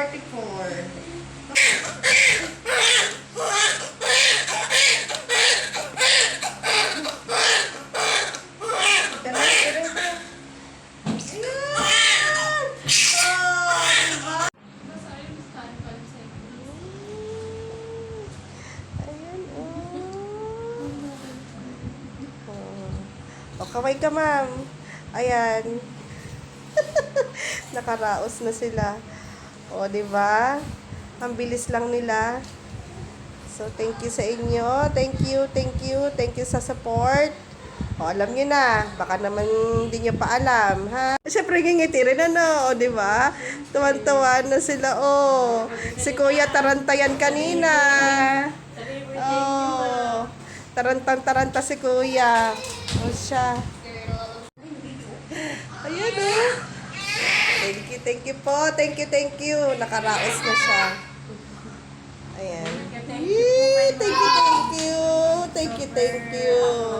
44. O, kaway ka, ma'am. Ayan. Nakaraos na sila. O, di ba? Ang bilis lang nila. So, thank you sa inyo. Thank you, thank you. Thank you sa support. O, alam nyo na. Baka naman hindi nyo pa alam, ha? Siyempre, ngingiti rin, ano? O, di ba? Tuwan-tuwa na sila, o. Si Kuya tarantayan kanina. Oh. Tarantang-taranta si Kuya. O siya. Ayan o. Thank you po. Thank you. Nakaraos na siya. Ayan. Yee, thank you. Thank you.